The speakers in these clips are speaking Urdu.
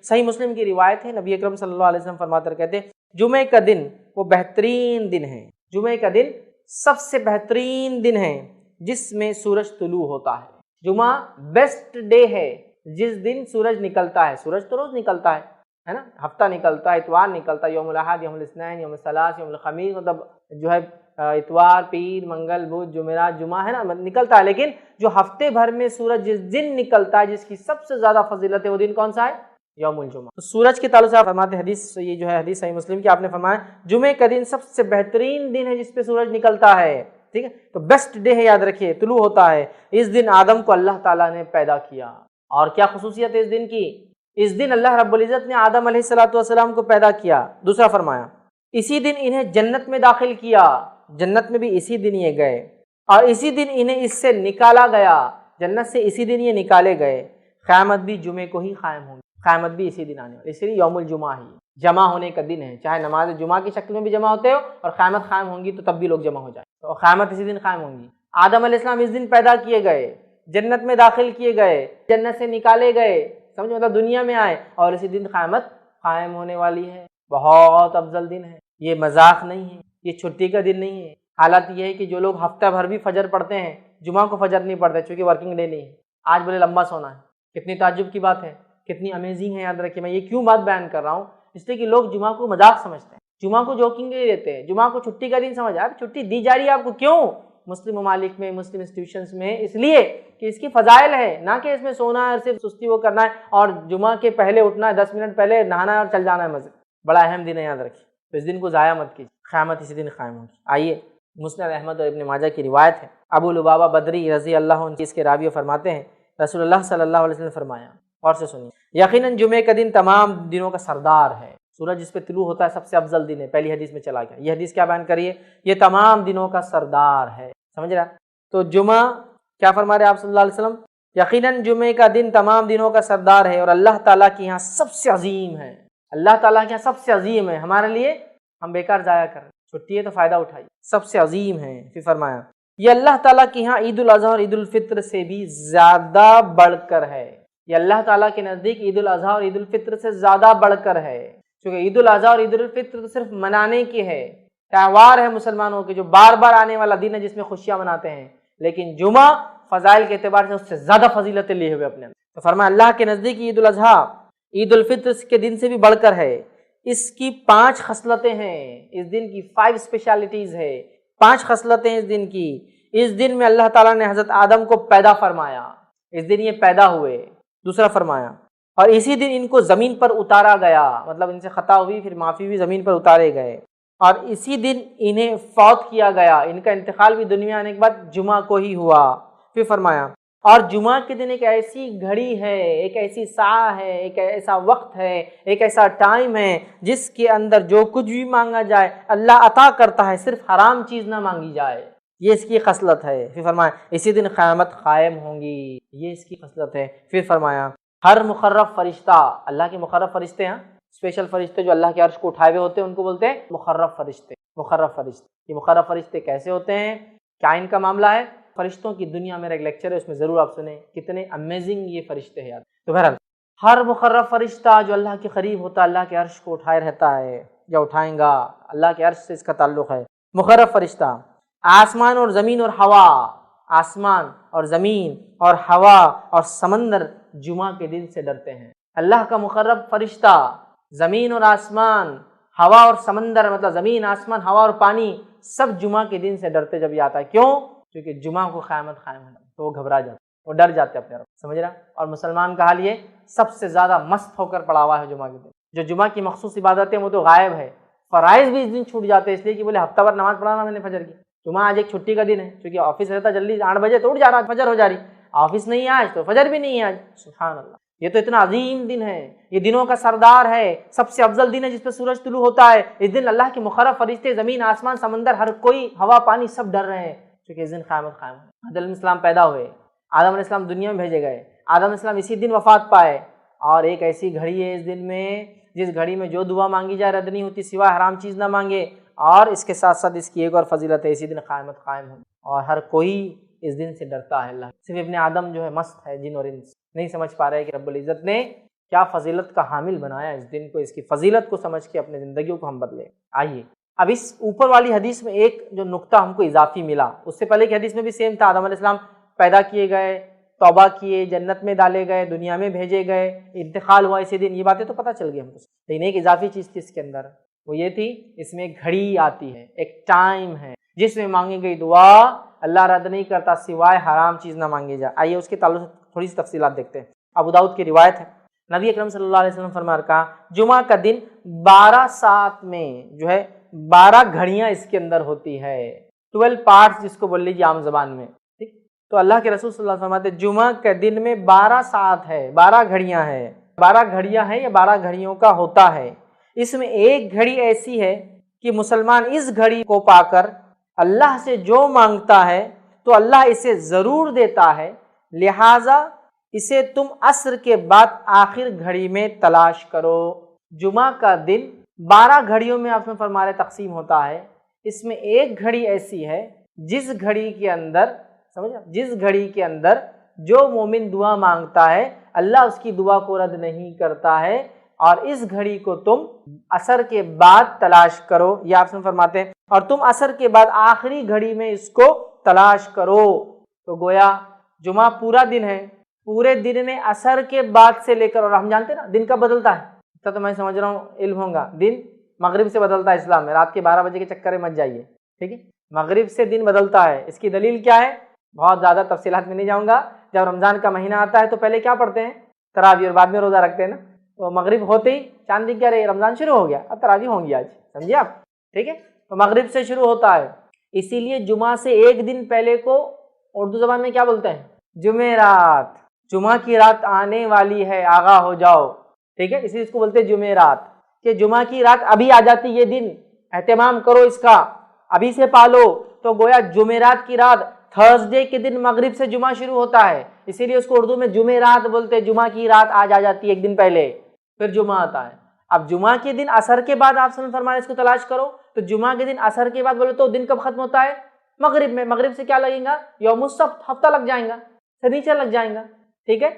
صحیح مسلم کی روایت ہے، نبی اکرم صلی اللہ علیہ وسلم فرماتے اور کہتے ہیں جمعے کا دن وہ بہترین دن ہے، جمعے کا دن سب سے بہترین دن ہے جس میں سورج طلوع ہوتا ہے۔ جمعہ بیسٹ ڈے ہے جس دن سورج نکلتا ہے، سورج تو روز نکلتا ہے نا، ہفتہ نکلتا ہے، اتوار نکلتا ہے، یوم الاحد، یوم الاثنین، یوم الثلاث، یوم الخمیس، مطلب جو ہے اتوار، پیر، منگل، بدھ، جمعرات، جمعہ ہے نا نکلتا ہے، لیکن جو ہفتے بھر میں سورج جس دن نکلتا ہے جس کی سب سے زیادہ فضیلت ہے وہ دن کون سا ہے؟ یوم الجمعہ۔ تو سورج کے تعلق سے آپ فرماتے ہیں، حدیث یہ جو ہے حدیث صحیح مسلم کی، آپ نے فرمایا جمعے کا دن سب سے بہترین دن ہے جس پہ سورج نکلتا ہے، ٹھیک ہے، تو بیسٹ ڈے ہے، یاد رکھیے، طلوع ہوتا ہے۔ اس دن آدم کو اللہ تعالیٰ نے پیدا کیا، اور کیا خصوصیت ہے اس دن کی؟ اس دن اللہ رب العزت نے آدم علیہ السلام کو پیدا کیا۔ دوسرا فرمایا اسی دن انہیں جنت میں داخل کیا، جنت میں بھی اسی دن یہ گئے، اور اسی دن انہیں اس سے نکالا گیا، جنت سے اسی دن یہ نکالے گئے۔ قیامت بھی جمعے کو ہی قائم ہوگی، قیامت بھی اسی دن آنے والی، اس لیے یوم الجمعہ ہی جمع ہونے کا دن ہے، چاہے نماز جمعہ کی شکل میں بھی جمع ہوتے ہو اور قیامت قائم ہوں گی تو تب بھی لوگ جمع ہو جائیں، تو قیامت اسی دن قائم ہوں گی۔ آدم علیہ السلام اس دن پیدا کیے گئے، جنت میں داخل کیے گئے، جنت سے نکالے گئے، سمجھو مطلب دنیا میں آئے، اور اسی دن قیامت قائم ہونے والی ہے۔ بہت افضل دن ہے، یہ مذاق نہیں ہے، یہ چھٹی کا دن نہیں ہے۔ حالت یہ ہے کہ جو لوگ ہفتہ بھر بھی فجر پڑھتے ہیں، جمعہ کو فجر نہیں پڑھتے چونکہ ورکنگ ڈے نہیں ہے، آج بولے لمبا سونا ہے، کتنی تعجب کی بات ہے، کتنی امیزنگ ہے۔ یاد رکھیے میں یہ کیوں بات بیان کر رہا ہوں، اس لیے کہ لوگ جمعہ کو مذاق سمجھتے ہیں، جمعہ کو جوکنگلی لیتے ہیں، جمعہ کو چھٹی کا دن سمجھا، چھٹی دی جا رہی ہے آپ کو، کیوں؟ مسلم ممالک میں، مسلم انسٹیٹیوشنز میں، اس لیے کہ اس کی فضائل ہے، نہ کہ اس میں سونا ہے اور صرف سستی وہ کرنا ہے اور جمعہ کے پہلے اٹھنا ہے، 10 منٹ پہلے نہانا ہے اور چل جانا ہے مسجد۔ بڑا اہم دن ہے، یاد رکھیے، تو اس دن کو ضائع مت کیجیے، قیامت اسی دن قائم ہوگی۔ آئیے مسند احمد اور ابن ماجہ کی روایت ہے، ابو لبابہ بدری رضی اللہ عنہ اس کے راوی فرماتے ہیں رسول اللہ صلی اللہ علیہ وسلم نے فرمایا، اور سے سنیے، یقیناً جمعے کا دن تمام دنوں کا سردار ہے، سورج جس پہ طلوع ہوتا ہے سب سے افضل دن ہے، پہلی حدیث میں چلا گیا، یہ حدیث کیا بیان کریے، یہ تمام دنوں کا سردار ہے، سمجھ رہا؟ تو جمعہ کیا فرما رہے آپ صلی اللہ علیہ وسلم؟ یقیناً جمعے کا دن تمام دنوں کا سردار ہے اور اللہ تعالیٰ کے یہاں سب سے عظیم ہے، اللہ تعالیٰ کے یہاں سب سے عظیم ہے، ہمارے لیے ہم بیکار ضائع کر رہے ہیں، چھٹی ہے تو فائدہ اٹھائیے، سب سے عظیم ہے۔ پھر فرمایا یہ اللہ تعالیٰ کے یہاں عید الاضحیٰ اور عید الفطر سے بھی زیادہ بڑھ کر ہے، یہ اللہ تعالیٰ کے نزدیک عید الاضحیٰ اور عید الفطر سے زیادہ بڑھ کر ہے، کیونکہ عید الاضحیٰ اور عید الفطر تو صرف منانے کی ہے، تہوار ہے مسلمانوں کے جو بار بار آنے والا دن ہے جس میں خوشیاں مناتے ہیں، لیکن جمعہ فضائل کے اعتبار سے اس سے زیادہ فضیلتیں لیے ہوئے اپنے، تو فرمایا اللہ کے نزدیک عید الاضحیٰ عید الفطر کے دن سے بھی بڑھ کر ہے، اس کی 5 خصلتیں ہیں، اس دن کی 5 اسپیشلٹیز ہے، 5 خصلتیں اس دن کی۔ اس دن میں اللہ تعالیٰ نے حضرت آدم کو پیدا فرمایا، اس دن یہ پیدا ہوئے۔ دوسرا فرمایا اور اسی دن ان کو زمین پر اتارا گیا، مطلب ان سے خطا ہوئی پھر معافی ہوئی، زمین پر اتارے گئے، اور اسی دن انہیں فوت کیا گیا، ان کا انتقال بھی دنیا آنے کے بعد جمعہ کو ہی ہوا۔ پھر فرمایا اور جمعہ کے دن ایک ایسی گھڑی ہے، ایک ایسی ساعت ہے، ایک ایسا وقت ہے، ایک ایسا ٹائم ہے جس کے اندر جو کچھ بھی مانگا جائے اللہ عطا کرتا ہے، صرف حرام چیز نہ مانگی جائے، یہ اس کی خصلت ہے۔ پھر فرمایا اسی دن قیامت قائم ہوں گی، یہ اس کی خصلت ہے۔ پھر فرمایا ہر مقرب فرشتہ، اللہ کے مقرب فرشتے ہیں، اسپیشل فرشتے جو اللہ کے عرش کو اٹھائے ہوئے ہوتے ہیں ان کو بولتے ہیں مقرب فرشتے، مقرب فرشتے۔ یہ مقرب فرشتے کیسے ہوتے ہیں، کیا ان کا معاملہ ہے؟ فرشتوں کی دنیا میرا ایک لیکچر ہے، اس میں ضرور آپ سنیں، کتنے امیزنگ یہ فرشتے ہیں یار۔ تو بہرحال ہر مقرب فرشتہ جو اللہ کے قریب ہوتا ہے اللہ کے عرش کو اٹھائے رہتا ہے یا اٹھائیں گا، اللہ کے عرش سے اس کا تعلق ہے۔ مقرب فرشتہ آسمان اور زمین اور ہوا، آسمان اور زمین اور ہوا اور سمندر جمعہ کے دن سے ڈرتے ہیں۔ اللہ کا مقرب فرشتہ زمین اور آسمان، ہوا اور سمندر، مطلب زمین، آسمان، ہوا اور پانی، سب جمعہ کے دن سے ڈرتے جب یہ آتا ہے۔ کیوں؟ کیونکہ جمعہ کو قیامت قائم ہونا، تو وہ گھبرا جاتے، وہ ڈر جاتے اپنے رب، سمجھ رہا؟ اور مسلمان کا حال یہ سب سے زیادہ مست ہو کر پڑا ہوا ہے جمعہ کے دن، جو جمعہ کی مخصوص عبادتیں وہ تو غائب ہے، فرائض بھی اس دن چھوٹ جاتے ہیں، اس لیے کہ بولے ہفتہ بھر نماز پڑھانا میں نے فجر کی، جمعہ آج ایک چھٹی کا دن ہے، کیونکہ آفس رہتا جلدی 8 بجے تو اٹھ جا رہا، فجر ہو جا رہی، آفس نہیں ہے آج تو فجر بھی نہیں ہے آج، سبحان اللہ، یہ تو اتنا عظیم دن ہے، یہ دنوں کا سردار ہے، سب سے افضل دن ہے جس پہ سورج طلوع ہوتا ہے۔ اس دن اللہ کے مقرب فرشتے زمین، آسمان، سمندر، ہر کوئی، ہوا، پانی، سب ڈر رہے ہیں، کیونکہ اس دن قیامت قائم ہے۔ آدم علیہ السلام پیدا ہوئے، آدم علیہ السلام دنیا میں بھیجے گئے، آدم علیہ السلام اسی دن وفات پائے، اور ایک ایسی گھڑی ہے اس دن میں جس گھڑی میں جو دعا مانگی جائے رد نہیں ہوتی سوائے حرام چیز نہ مانگے، اور اس کے ساتھ ساتھ اس کی ایک اور فضیلت ہے، اسی دن قیامت قائم ہو، اور ہر کوئی اس دن سے ڈرتا ہے۔ اللہ صرف ابن آدم جو ہے مست ہے، جن اور انس نہیں سمجھ پا رہے کہ رب العزت نے کیا فضیلت کا حامل بنایا اس دن کو، اس کی فضیلت کو سمجھ کے اپنے زندگیوں کو ہم بدلیں۔ آئیے اب اس اوپر والی حدیث میں ایک جو نقطہ ہم کو اضافی ملا، اس سے پہلے کی حدیث میں بھی سیم تھا، آدم علیہ السلام پیدا کیے گئے، توبہ کیے، جنت میں ڈالے گئے، دنیا میں بھیجے گئے، انتقال ہوا اسی دن، یہ باتیں تو پتہ چل گئی ہم کو، لیکن ایک اضافی چیز تھی اس کے اندر، وہ یہ تھی اس میں ایک گھڑی آتی ہے، ایک ٹائم ہے جس میں مانگی گئی دعا اللہ رد نہیں کرتا سوائے حرام چیز نہ مانگی جائے۔ آئیے اس کے تعلق سے تھوڑی سی تفصیلات دیکھتے ہیں۔ ابو داؤد کی روایت ہے، نبی اکرم صلی اللہ علیہ وسلم فرما کہا جمعہ کا دن 12 ساعت میں جو ہے 12 گھڑیاں اس کے اندر ہوتی ہے، 12 پارٹس جس کو بول لیجیے عام زبان میں، ٹھیک؟ تو اللہ کے رسول صلی اللہ علیہ وسلم فرماتے جمعہ کے دن میں 12 ساعت ہے، 12 گھڑیاں ہیں، 12 گھڑیاں ہیں یا 12 گھڑیوں کا ہوتا ہے۔ اس میں ایک گھڑی ایسی ہے کہ مسلمان اس گھڑی کو پا کر اللہ سے جو مانگتا ہے تو اللہ اسے ضرور دیتا ہے، لہٰذا اسے تم عصر کے بعد آخر گھڑی میں تلاش کرو۔ جمعہ کا دن 12 گھڑیوں میں آپ نے فرمایا تقسیم ہوتا ہے، اس میں ایک گھڑی ایسی ہے جس گھڑی کے اندر سمجھا، جس گھڑی کے اندر جو مومن دعا مانگتا ہے اللہ اس کی دعا کو رد نہیں کرتا ہے، اور اس گھڑی کو تم عصر کے بعد تلاش کرو، یہ آپ سے فرماتے ہیں، اور تم عصر کے بعد آخری گھڑی میں اس کو تلاش کرو۔ تو گویا جمعہ پورا دن ہے، پورے دن میں عصر کے بعد سے لے کر، اور ہم جانتے ہیں نا دن کب بدلتا ہے، تو میں سمجھ رہا ہوں علم ہوگا، دن مغرب سے بدلتا ہے اسلام میں، رات کے 12 بجے کے چکر میں مت جائیے، ٹھیک ہے؟ مغرب سے دن بدلتا ہے، اس کی دلیل کیا ہے؟ بہت زیادہ تفصیلات میں نہیں جاؤں گا۔ جب رمضان کا مہینہ آتا ہے تو پہلے کیا پڑھتے ہیں؟ تراویح، اور بعد میں روزہ رکھتے ہیں نا، تو مغرب ہوتے ہی چاند دکھ کیا رہے، رمضان شروع ہو گیا، اب تراویح ہوں گی آج، سمجھے آپ؟ ٹھیک ہے، تو مغرب سے شروع ہوتا ہے، اسی لیے جمعہ سے ایک دن پہلے کو اردو زبان میں کیا بولتے ہیں؟ جمعرات، جمعہ کی رات آنے والی ہے، آگاہ ہو جاؤ، ٹھیک ہے، اسی اس کو بولتے ہیں جمعرات، کہ جمعہ کی رات ابھی آ جاتی، یہ دن اہتمام کرو اس کا، ابھی سے پالو۔ تو گویا جمعرات کی رات، تھرسڈے کے دن مغرب سے جمعہ شروع ہوتا ہے، اسی لیے اس کو اردو میں جمعرات بولتے ہیں، جمعہ کی رات آج آ جاتی ہے ایک دن پہلے، پھر جمعہ آتا ہے۔ اب جمعہ کے دن عصر کے بعد آپ سے فرمایا اس کو تلاش کرو، تو جمعہ کے دن عصر کے بعد بولے تو دن کب ختم ہوتا ہے؟ مغرب میں، مغرب سے کیا لگیں گا؟ یوم السبت، ہفتہ لگ جائیں گا، سنیچر لگ جائیں گا، ٹھیک ہے؟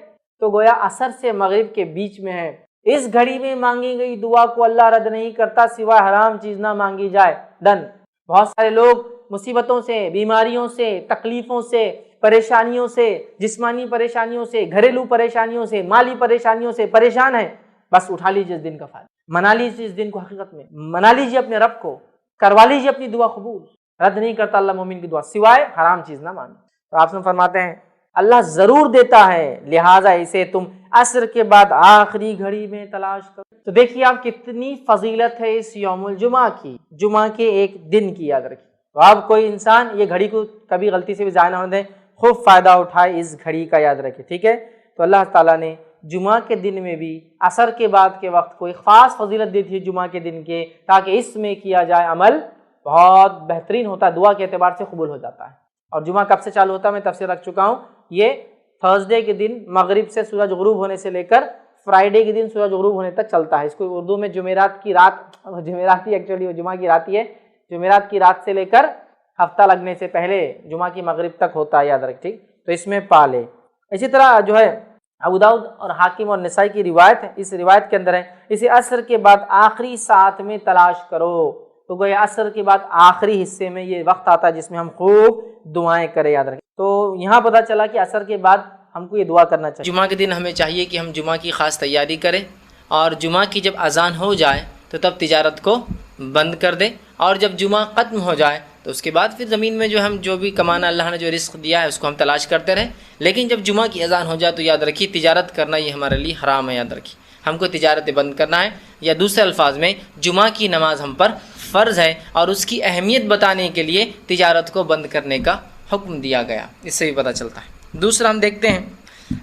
تو گویا عصر سے مغرب کے بیچ میں ہے، اس گھڑی میں مانگی گئی دعا کو اللہ رد نہیں کرتا سوائے حرام چیز نہ مانگی جائے۔ ڈن۔ بہت سارے لوگ مصیبتوں سے، بیماریوں سے، تکلیفوں سے، پریشانیوں سے، جسمانی پریشانیوں سے، گھریلو پریشانیوں سے، مالی پریشانیوں سے پریشان ہیں، بس اٹھا لیجیے اس دن کا فائدہ، منا لیجیے اس دن کو، حقیقت میں منا لیجیے اپنے رب کو، کروا لیجیے اپنی دعا قبول، رد نہیں کرتا اللہ مومن کی دعا سوائے حرام چیز نہ مانگے۔ تو آپ سے فرماتے ہیں اللہ ضرور دیتا ہے، لہٰذا اسے تم عصر کے بعد آخری گھڑی میں تلاش کرو۔ تو دیکھیے آپ کتنی فضیلت ہے اس یوم الجمعہ کی، جمعہ کے ایک دن کی، یاد رکھیے۔ تو آپ کوئی انسان یہ گھڑی کو کبھی غلطی سے بھی ضائع نہ ہونے دیں، خوب فائدہ اٹھائے اس گھڑی کا، یاد رکھیے، ٹھیک ہے؟ تو اللہ تعالیٰ نے جمعہ کے دن میں بھی عصر کے بعد کے وقت کوئی خاص فضیلت دی تھی جمعہ کے دن کے، تاکہ اس میں کیا جائے عمل بہت بہترین ہوتا ہے، دعا کے اعتبار سے قبول ہو جاتا ہے۔ اور جمعہ کب سے چالو ہوتا ہے میں تفسیر رکھ چکا ہوں، یہ تھرسڈے کے دن مغرب سے سورج غروب ہونے سے لے کر فرائیڈے کے دن سورج غروب ہونے تک چلتا ہے۔ اس کو اردو میں جمعرات کی رات، جمعرات ہی ایکچولی وہ جمعہ کی رات ہی ہے، جمعرات کی رات سے لے کر ہفتہ لگنے سے پہلے جمعہ کی مغرب تک ہوتا ہے، یاد رکھ، ٹھیک؟ تو اس میں پالے۔ اسی طرح جو ہے ابو داؤد اور حاکم اور نسائی کی روایت ہے، اس روایت کے اندر ہے اسے عصر کے بعد آخری ساعت میں تلاش کرو۔ تو گویا عصر کے بعد آخری حصے میں یہ وقت آتا ہے جس میں ہم خوب دعائیں کریں، یاد رکھیں۔ تو یہاں پتہ چلا کہ عصر کے بعد ہم کو یہ دعا کرنا چاہیے۔ جمعہ کے دن ہمیں چاہیے کہ ہم جمعہ کی خاص تیاری کریں، اور جمعہ کی جب اذان ہو جائے تو تب تجارت کو بند کر دیں، اور جب جمعہ ختم ہو جائے تو اس کے بعد پھر زمین میں جو ہم جو بھی کمانا اللہ نے جو رزق دیا ہے اس کو ہم تلاش کرتے رہیں، لیکن جب جمعہ کی اذان ہو جائے تو یاد رکھیے تجارت کرنا یہ ہمارے لیے حرام ہے، یاد رکھیے ہم کو تجارت بند کرنا ہے، یا دوسرے الفاظ میں جمعہ کی نماز ہم پر فرض ہے، اور اس کی اہمیت بتانے کے لیے تجارت کو بند کرنے کا حکم دیا گیا، اس سے بھی پتہ چلتا ہے۔ دوسرا ہم دیکھتے ہیں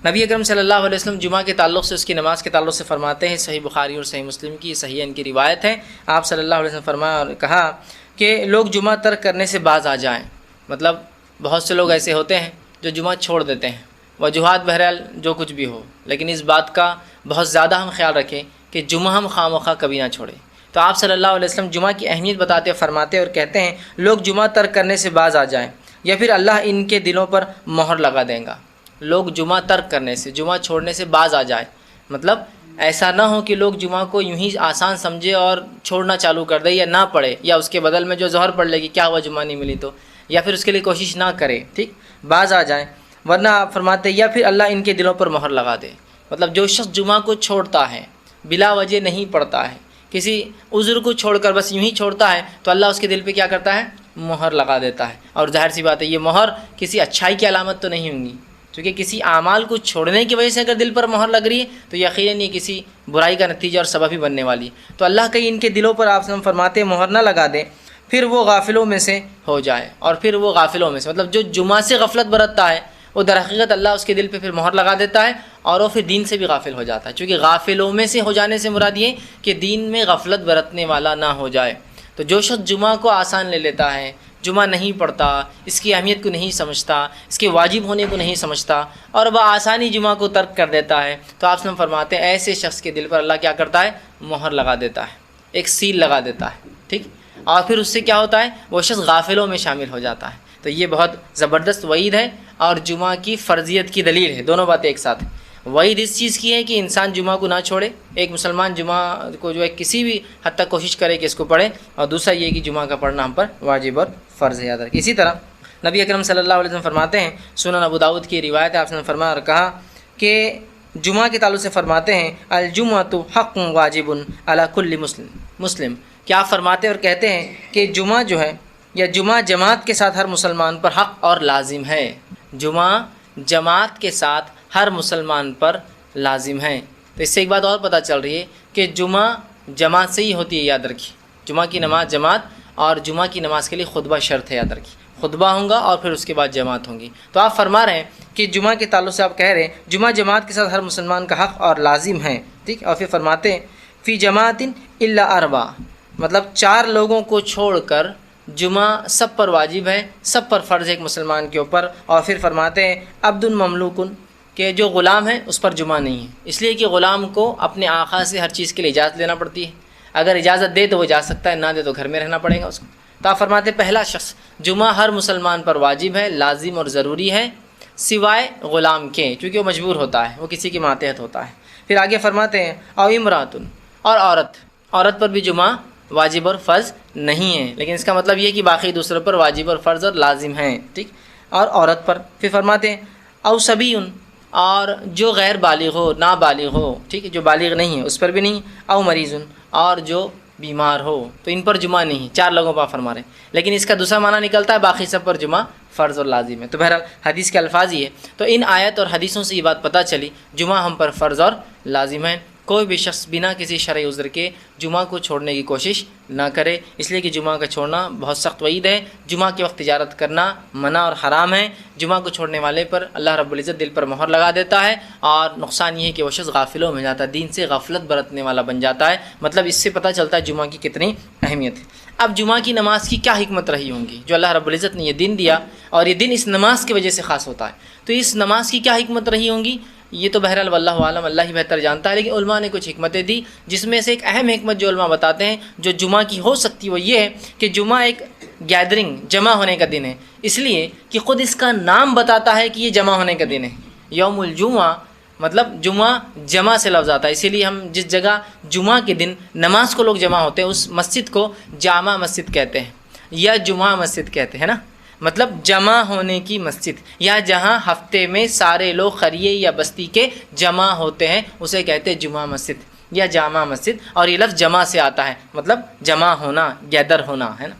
نبی اکرم صلی اللہ علیہ وسلم جمعہ کے تعلق سے، اس کی نماز کے تعلق سے فرماتے ہیں، صحیح بخاری اور صحیح مسلم کی صحیح ان کی روایت ہے، آپ صلی اللہ علیہ وسلم فرمایا اور کہا کہ لوگ جمعہ ترک کرنے سے باز آ جائیں۔ مطلب بہت سے لوگ ایسے ہوتے ہیں جو جمعہ چھوڑ دیتے ہیں، وجوہات بہرحال جو کچھ بھی ہو، لیکن اس بات کا بہت زیادہ ہم خیال رکھیں کہ جمعہ ہم خواہ کبھی نہ چھوڑیں۔ تو آپ صلی اللہ علیہ وسلم جمعہ کی اہمیت بتاتے فرماتے اور کہتے ہیں لوگ جمعہ ترک کرنے سے باز آ جائیں، یا پھر اللہ ان کے دلوں پر مہر لگا دیں گا۔ لوگ جمعہ ترک کرنے سے، جمعہ چھوڑنے سے باز آ جائے، مطلب ایسا نہ ہو کہ لوگ جمعہ کو یوں ہی آسان سمجھے اور چھوڑنا چالو کر دے یا نہ پڑھے، یا اس کے بدل میں جو ظہر پڑھ لے گی کیا ہوا جمعہ نہیں ملی تو، یا پھر اس کے لیے کوشش نہ کرے، ٹھیک، باز آ جائیں، ورنہ آپ فرماتے یا پھر اللہ ان کے دلوں پر مہر لگا دے۔ مطلب جو شخص جمعہ کو چھوڑتا ہے، بلا وجہ نہیں پڑھتا ہے، کسی عذر کو چھوڑ کر بس یوں ہی چھوڑتا ہے، تو اللہ اس کے دل پہ کیا کرتا ہے؟ مہر لگا دیتا ہے۔ اور ظاہر سی بات ہے یہ مہر کسی اچھائی کی علامت تو نہیں ہوں گی، کیونکہ کسی اعمال کو چھوڑنے کی وجہ سے اگر دل پر مہر لگ رہی ہے تو یقیناً یہ کسی برائی کا نتیجہ اور سبب ہی بننے والی ہے۔ تو اللہ کہیں ان کے دلوں پر آپ فرماتے ہیں مہر نہ لگا دیں، پھر وہ غافلوں میں سے ہو جائے، اور پھر وہ غافلوں میں سے مطلب جو جمعہ سے غفلت برتتا ہے وہ در حقیقت اللہ اس کے دل پہ پھر مہر لگا دیتا ہے، اور وہ پھر دین سے بھی غافل ہو جاتا ہے، چونکہ غافلوں میں سے ہو جانے سے مراد یہ کہ دین میں غفلت برتنے والا نہ ہو جائے۔ تو جو شخص جمعہ کو آسان لے لیتا ہے، جمعہ نہیں پڑھتا، اس کی اہمیت کو نہیں سمجھتا، اس کے واجب ہونے کو نہیں سمجھتا، اور وہ آسانی جمعہ کو ترک کر دیتا ہے، تو آپ سے فرماتے ہیں ایسے شخص کے دل پر اللہ کیا کرتا ہے؟ مہر لگا دیتا ہے، ایک سیل لگا دیتا ہے، ٹھیک، اور پھر اس سے کیا ہوتا ہے؟ وہ شخص غافلوں میں شامل ہو جاتا ہے۔ تو یہ بہت زبردست وعید ہے اور جمعہ کی فرضیت کی دلیل ہے، دونوں باتیں ایک ساتھ ہیں۔ وعید اس چیز کی ہے کہ انسان جمعہ کو نہ چھوڑے، ایک مسلمان جمعہ کو جو ہے کسی بھی حد تک کوشش کرے کہ اس کو پڑھے، اور دوسرا یہ کہ جمعہ کا پڑھنا ہم پر واجب اور فرض ہے، یاد رکھیں۔ اسی طرح نبی اکرم صلی اللہ علیہ وسلم فرماتے ہیں، سنن ابو داؤد کی روایت ہے، آپ نے فرمایا اور کہا کہ جمعہ کے تعلق سے فرماتے ہیں الجمعۃ حق واجب علی کل مسلم، کیا آپ فرماتے اور کہتے ہیں کہ جمعہ جو ہے یا جمعہ جماعت کے ساتھ ہر مسلمان پر حق اور لازم ہے، جمعہ جماعت کے ساتھ ہر مسلمان پر لازم ہے۔ تو اس سے ایک بات اور پتہ چل رہی ہے کہ جمعہ جماعت سے ہی ہوتی ہے، یاد رکھیے، جمعہ کی نماز جماعت، اور جمعہ کی نماز کے لیے خطبہ شرط ہے، یاد رکھیے، خطبہ ہوگا اور پھر اس کے بعد جماعت ہوگی۔ تو آپ فرما رہے ہیں کہ جمعہ کے تعلق سے آپ کہہ رہے ہیں جمعہ جماعت کے ساتھ ہر مسلمان کا حق اور لازم ہے، ٹھیک، اور پھر فرماتے ہیں فی جماعت الا اربع، مطلب 4 لوگوں کو چھوڑ کر جمعہ سب پر واجب ہے، سب پر فرض ہے ایک مسلمان کے اوپر۔ اور پھر فرماتے ہیں عبد مملوک، کہ جو غلام ہے اس پر جمعہ نہیں ہے، اس لیے کہ غلام کو اپنے آقا سے ہر چیز کے لیے اجازت لینا پڑتی ہے، اگر اجازت دے تو وہ جا سکتا ہے، نہ دے تو گھر میں رہنا پڑے گا اس کو۔ تو آپ فرماتے ہیں پہلا شخص جمعہ ہر مسلمان پر واجب ہے، لازم اور ضروری ہے، سوائے غلام کے، چونکہ وہ مجبور ہوتا ہے، وہ کسی کے ماتحت ہوتا ہے۔ پھر آگے فرماتے ہیں او امراتن، اور عورت پر بھی جمعہ واجب اور فرض نہیں ہے، لیکن اس کا مطلب یہ کہ باقی دوسروں پر واجب اور فرض اور لازم ہیں، ٹھیک، اور عورت پر۔ پھر فرماتے ہیں او صبیٌ، اور جو غیر بالغ ہو، نابالغ ہو، ٹھیک ہے، جو بالغ نہیں ہے اس پر بھی نہیں، او مریض، اور جو بیمار ہو، تو ان پر جمعہ نہیں، 4 لوگوں پر فرما رہے ہیں، لیکن اس کا دوسرا معنی نکلتا ہے باقی سب پر جمعہ فرض اور لازم ہے۔ تو بہرحال حدیث کے الفاظ یہ ہے، تو ان آیت اور حدیثوں سے یہ بات پتہ چلی جمعہ ہم پر فرض اور لازم ہے، کوئی بھی شخص بنا کسی شرعی عذر کے جمعہ کو چھوڑنے کی کوشش نہ کرے، اس لیے کہ جمعہ کا چھوڑنا بہت سخت وعید ہے، جمعہ کے وقت تجارت کرنا منع اور حرام ہے، جمعہ کو چھوڑنے والے پر اللہ رب العزت دل پر مہر لگا دیتا ہے، اور نقصان یہ ہے کہ وہ شخص غافلوں میں جاتا ہے، دین سے غفلت برتنے والا بن جاتا ہے۔ مطلب اس سے پتہ چلتا ہے جمعہ کی کتنی اہمیت ہے۔ اب جمعہ کی نماز کی کیا حکمت رہی ہوں گی؟ جو اللہ رب العزت نے یہ دن دیا، اور یہ دن اس نماز کی وجہ سے خاص ہوتا ہے، تو اس نماز کی کیا حکمت رہی ہوں گی؟ یہ تو بہرحال واللہ عالم، اللہ ہی بہتر جانتا ہے، لیکن علماء نے کچھ حکمتیں دی، جس میں سے ایک اہم حکمت جو علماء بتاتے ہیں جو جمعہ کی ہو سکتی وہ یہ ہے کہ جمعہ ایک گیدرنگ، جمع ہونے کا دن ہے، اس لیے کہ خود اس کا نام بتاتا ہے کہ یہ جمع ہونے کا دن ہے، یوم الجمعہ، مطلب جمعہ جمع سے لفظ آتا ہے، اسی لیے ہم جس جگہ جمعہ کے دن نماز کو لوگ جمع ہوتے ہیں اس مسجد کو جامع مسجد کہتے ہیں یا جمعہ مسجد کہتے ہیں نا، مطلب جمع ہونے کی مسجد، یا جہاں ہفتے میں سارے لوگ قریے یا بستی کے جمع ہوتے ہیں اسے کہتے ہیں جمعہ مسجد یا جامع مسجد، اور یہ لفظ جمع سے آتا ہے، مطلب جمع ہونا، گیدر ہونا، ہے نا۔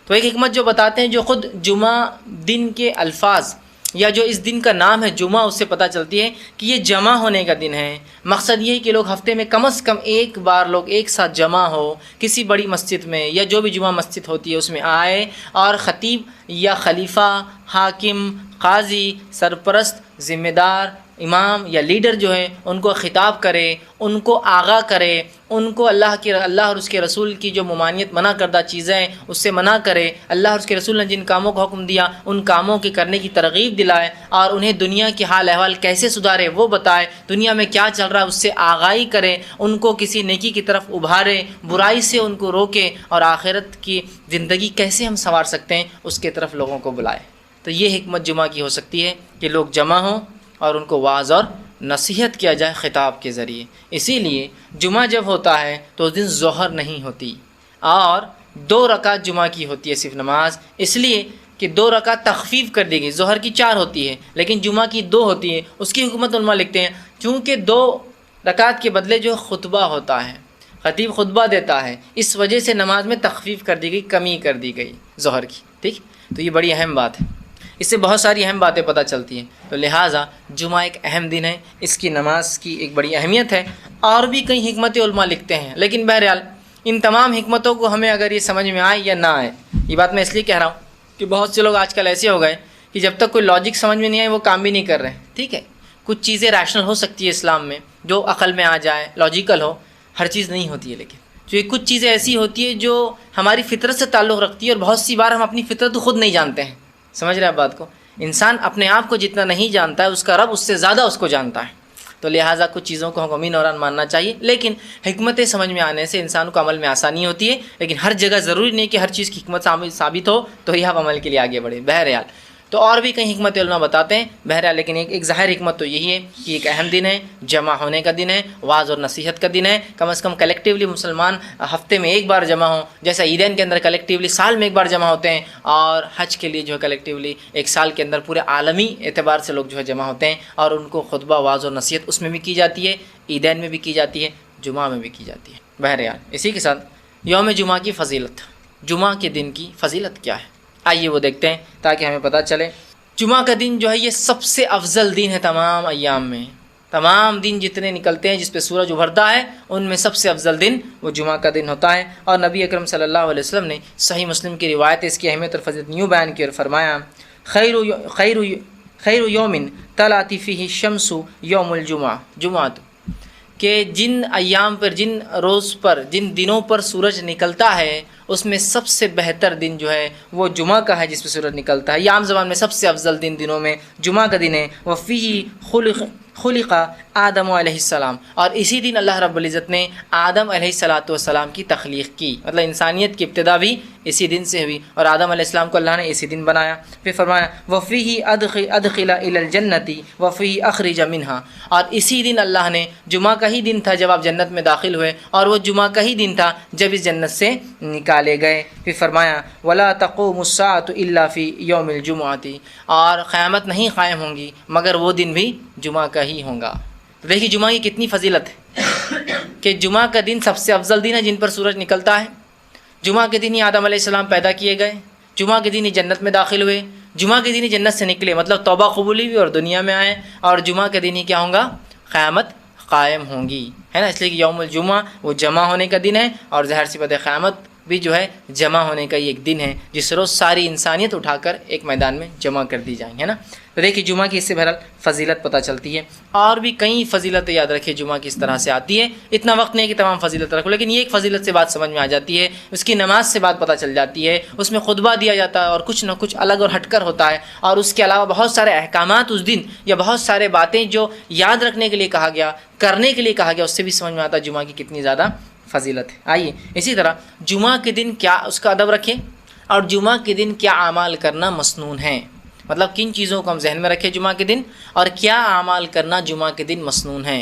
تو ایک حکمت جو بتاتے ہیں جو خود جمعہ دن کے الفاظ یا جو اس دن کا نام ہے جمعہ، اس سے پتہ چلتی ہے کہ یہ جمع ہونے کا دن ہے۔ مقصد یہ ہے کہ لوگ ہفتے میں کم از کم ایک بار لوگ ایک ساتھ جمع ہو کسی بڑی مسجد میں، یا جو بھی جمعہ مسجد ہوتی ہے اس میں آئے، اور خطیب یا خلیفہ، حاکم، قاضی، سرپرست، ذمہ دار، امام یا لیڈر جو ہے ان کو خطاب کرے، ان کو آگاہ کرے، ان کو اللہ اور اس کے رسول کی جو ممانعت منع کردہ چیزیں اس سے منع کرے، اللہ اور اس کے رسول نے جن کاموں کا حکم دیا ان کاموں کے کرنے کی ترغیب دلائے، اور انہیں دنیا کی حال احوال کیسے سدھارے وہ بتائے، دنیا میں کیا چل رہا ہے اس سے آگاہی کرے، ان کو کسی نیکی کی طرف ابھارے، برائی سے ان کو روکے، اور آخرت کی زندگی کیسے ہم سنوار سکتے ہیں اس کے طرف لوگوں کو بلائے۔ تو یہ حکمت جمعہ کی ہو سکتی ہے کہ لوگ جمع ہوں اور ان کو واعظ اور نصیحت کیا جائے خطاب کے ذریعے۔ اسی لیے جمعہ جب ہوتا ہے تو اس دن ظہر نہیں ہوتی اور 2 رکعت جمعہ کی ہوتی ہے صرف نماز، اس لیے کہ 2 رکعت تخفیف کر دی گئی۔ ظہر کی 4 ہوتی ہے لیکن جمعہ کی 2 ہوتی ہے۔ اس کی حکمت علماء لکھتے ہیں چونکہ 2 رکعت کے بدلے جو خطبہ ہوتا ہے، خطیب خطبہ دیتا ہے، اس وجہ سے نماز میں تخفیف کر دی گئی، کمی کر دی گئی ظہر کی، ٹھیک۔ تو یہ بڑی اہم بات ہے، اس سے بہت ساری اہم باتیں پتہ چلتی ہیں۔ تو لہٰذا جمعہ ایک اہم دن ہے، اس کی نماز کی ایک بڑی اہمیت ہے۔ اور بھی کئی حکمت علماء لکھتے ہیں، لیکن بہرحال ان تمام حکمتوں کو ہمیں اگر یہ سمجھ میں آئے یا نہ آئے، یہ بات میں اس لیے کہہ رہا ہوں کہ بہت سے لوگ آج کل ایسے ہو گئے کہ جب تک کوئی لاجک سمجھ میں نہیں آئے وہ کام بھی نہیں کر رہے، ٹھیک ہے۔ کچھ چیزیں ریشنل ہو سکتی ہے اسلام میں، جو عقل میں آ جائے، لاجیکل ہو، ہر چیز نہیں ہوتی ہے، لیکن جو کچھ چیزیں ایسی ہوتی ہے جو ہماری فطرت سے تعلق رکھتی ہے، اور بہت سی بار ہم اپنی فطرت خود نہیں جانتے ہیں۔ سمجھ رہے ہیں بات کو؟ انسان اپنے آپ کو جتنا نہیں جانتا ہے اس کا رب اس سے زیادہ اس کو جانتا ہے۔ تو لہٰذا کچھ چیزوں کو ہمیں نوران ماننا چاہیے، لیکن حکمتیں سمجھ میں آنے سے انسان کو عمل میں آسانی ہوتی ہے۔ لیکن ہر جگہ ضروری نہیں کہ ہر چیز کی حکمت ثابت ہو تو یہ آپ عمل کے لیے آگے بڑھیں۔ بہرحال تو اور بھی کئی حکمت علماء بتاتے ہیں، بہرحال لیکن ایک ظاہر حکمت تو یہی ہے کہ ایک اہم دن ہے، جمع ہونے کا دن ہے، واعظ اور نصیحت کا دن ہے۔ کم از کم کلیکٹیولی مسلمان ہفتے میں ایک بار جمع ہوں، جیسا عیدین کے اندر کلیکٹیولی سال میں ایک بار جمع ہوتے ہیں، اور حج کے لیے جو ہے کلیکٹیولی ایک سال کے اندر پورے عالمی اعتبار سے لوگ جو ہے جمع ہوتے ہیں، اور ان کو خطبہ، واعظ اور نصیحت اس میں بھی کی جاتی ہے، عیدین میں بھی کی جاتی ہے، جمعہ میں بھی کی جاتی ہے۔ بہرحال اسی کے ساتھ یوم جمعہ کی فضیلت، جمعہ کے دن کی فضیلت کیا ہے، آئیے وہ دیکھتے ہیں تاکہ ہمیں پتہ چلے۔ جمعہ کا دن جو ہے یہ سب سے افضل دن ہے تمام ایام میں، تمام دن جتنے نکلتے ہیں جس پہ سورج ابھرتا ہے ان میں سب سے افضل دن وہ جمعہ کا دن ہوتا ہے۔ اور نبی اکرم صلی اللہ علیہ وسلم نے صحیح مسلم کی روایت اس کی اہمیت اور فضیلت یوں بیان کی اور فرمایا، خیر یوم طلعت فیہ الشمس یوم الجمعہ، کہ جن ایام پر، جن روز پر، جن دنوں پر سورج نکلتا ہے اس میں سب سے بہتر دن جو ہے وہ جمعہ کا ہے جس پہ سورج نکلتا ہے۔ یہ عام زبان میں سب سے افضل دن دنوں میں جمعہ کا دن ہے۔ وَفِيهِ خلق آدم علیہ السلام، اور اسی دن اللہ رب العزت نے آدم علیہ السلام کی تخلیق کی، مطلب انسانیت کی ابتدا بھی اسی دن سے ہوئی، اور آدم علیہ السلام کو اللہ نے اسی دن بنایا۔ پھر فرمایا وَفِيهِ أَدْخِلَ إِلَى الْجَنَّةِ وَفِيهِ أَخْرِجَ مِنْهَا، اور اسی دن اللہ نے، جمعہ کا ہی دن تھا جب آپ جنت میں داخل ہوئے، اور وہ جمعہ کا ہی دن تھا جب اس جنت سے نکالے گئے۔ پھر فرمایا وَلَا تَقُومُ السَّاعَةُ إِلَّا فِي يَوْمِ الْجُمُعَةِ، اور قیامت نہیں قائم ہوں گی مگر وہ دن بھی جمعہ کا ہی ہوگا۔ تو دیکھیے جمعہ کی کتنی فضیلت ہے کہ جمعہ کا دن سب سے افضل دن ہے جن پر سورج نکلتا ہے، جمعہ کے دن ہی آدم علیہ السلام پیدا کیے گئے، جمعہ کے دن ہی جنت میں داخل ہوئے، جمعہ کے دن ہی جنت سے نکلے، مطلب توبہ قبولی بھی اور دنیا میں آئے، اور جمعہ کے دن ہی کیا ہوں گا، قیامت قائم ہوں گی، ہے نا۔ اس لیے کہ یوم الجمعہ وہ جمع ہونے کا دن ہے، اور ظاہر سی بات ہے قیامت بھی جو ہے جمع ہونے کا یہ ایک دن ہے جس روز ساری انسانیت اٹھا کر ایک میدان میں جمع کر دی جائیں گے، ہے نا۔ تو دیکھیے جمعہ کی اس سے بہرحال فضیلت پتہ چلتی ہے، اور بھی کئی فضیلتیں یاد رکھیں جمعہ کی اس طرح سے آتی ہے۔ اتنا وقت نہیں کہ تمام فضیلت رکھو، لیکن یہ ایک فضیلت سے بات سمجھ میں آ جاتی ہے، اس کی نماز سے بات پتہ چل جاتی ہے، اس میں خطبہ دیا جاتا ہے اور کچھ نہ کچھ الگ اور ہٹ کر ہوتا ہے، اور اس کے علاوہ بہت سارے احکامات اس دن، یا بہت سارے باتیں جو یاد رکھنے کے لیے کہا گیا، کرنے کے لیے کہا گیا، اس سے بھی سمجھ میں آتا ہے جمعہ کی کتنی زیادہ فضیلت ہے۔ آئیے اسی طرح جمعہ کے دن کیا اس کا ادب رکھیں، اور جمعہ کے دن کیا اعمال کرنا مسنون ہے، مطلب کن چیزوں کو ہم ذہن میں رکھیں جمعہ کے دن، اور کیا اعمال کرنا جمعہ کے دن مسنون ہے۔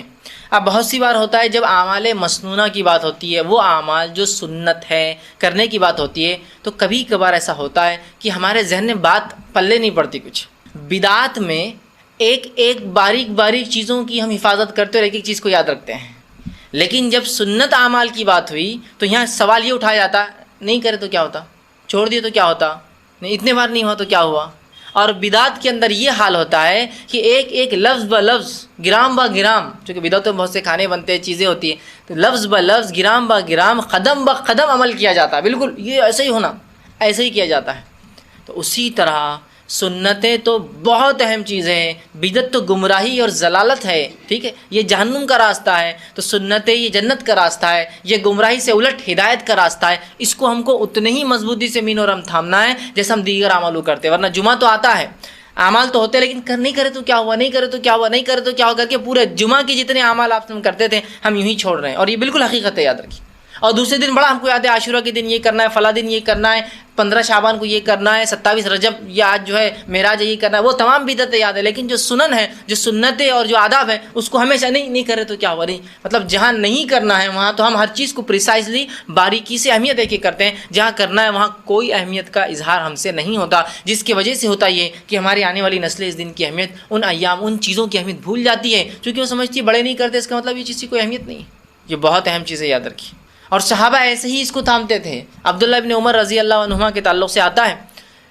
اب بہت سی بار ہوتا ہے جب اعمال مسنونہ کی بات ہوتی ہے، وہ اعمال جو سنت ہے کرنے کی بات ہوتی ہے، تو کبھی کبھار ایسا ہوتا ہے کہ ہمارے ذہن میں بات پلے نہیں پڑتی، کچھ بدعات میں ایک ایک باریک باریک چیزوں کی ہم حفاظت کرتے اور ایک ایک چیز کو یاد رکھتے ہیں، لیکن جب سنت اعمال کی بات ہوئی تو یہاں سوال یہ اٹھایا جاتا، نہیں کرے تو کیا ہوتا، چھوڑ دیے تو کیا ہوتا، نہیں اتنے بار نہیں ہوا تو کیا ہوا۔ اور بدعات کے اندر یہ حال ہوتا ہے کہ ایک ایک لفظ ب لفظ، گرام با گرام، چونکہ بدعتوں میں بہت سے کھانے بنتے ہیں، چیزیں ہوتی ہیں، تو لفظ ب لفظ، گرام با گرام، قدم با قدم عمل کیا جاتا ہے، بالکل یہ ایسے ہی ہونا، ایسے ہی کیا جاتا ہے۔ تو اسی طرح سنتیں تو بہت اہم چیزیں ہیں، بدعت تو گمراہی اور ضلالت ہے، ٹھیک ہے، یہ جہنم کا راستہ ہے، تو سنتیں یہ جنت کا راستہ ہے، یہ گمراہی سے الٹ ہدایت کا راستہ ہے۔ اس کو ہم کو اتنے ہی مضبوطی سے مین اور ہم تھامنا ہے جیسے ہم دیگر اعمالوں کرتے ہیں، ورنہ جمعہ تو آتا ہے، اعمال تو ہوتے ہیں، لیکن نہیں کرے تو کیا ہوا، نہیں کرے تو کیا ہوا، نہیں کرے تو کیا ہوا کر کے پورے جمعہ کے جتنے اعمال آپ سے کرتے تھے ہم یوں ہی چھوڑ رہے ہیں، اور یہ بالکل حقیقت ہے، یاد رکھیے۔ اور دوسرے دن بڑا ہم کو یاد ہے عاشورہ کے دن یہ کرنا ہے، فلاں دن یہ کرنا ہے، 15 شعبان کو یہ کرنا ہے، 27 رجب یا آج جو ہے معراج یہ کرنا ہے، وہ تمام بدعتیں یاد ہے، لیکن جو سنن ہے، جو سنتیں اور جو آداب ہیں اس کو ہمیشہ نہیں کرے تو کیا ہوا؟ نہیں، مطلب جہاں نہیں کرنا ہے وہاں تو ہم ہر چیز کو پریسائزلی باریکی سے اہمیت دے کے کرتے ہیں، جہاں کرنا ہے وہاں کوئی اہمیت کا اظہار ہم سے نہیں ہوتا، جس کی وجہ سے ہوتا یہ کہ ہماری آنے والی نسلیں اس دن کی اہمیت، ان ایام، ان چیزوں کی اہمیت بھول جاتی ہے، کیونکہ وہ سمجھتی ہے بڑے نہیں کرتے اس کا مطلب یہ چیز کی کوئی اہمیت نہیں ہے۔ یہ بہت اہم چیزیں یاد رکھی، اور صحابہ ایسے ہی اس کو تھامتے تھے۔ عبداللہ ابن عمر رضی اللہ عنہما کے تعلق سے آتا ہے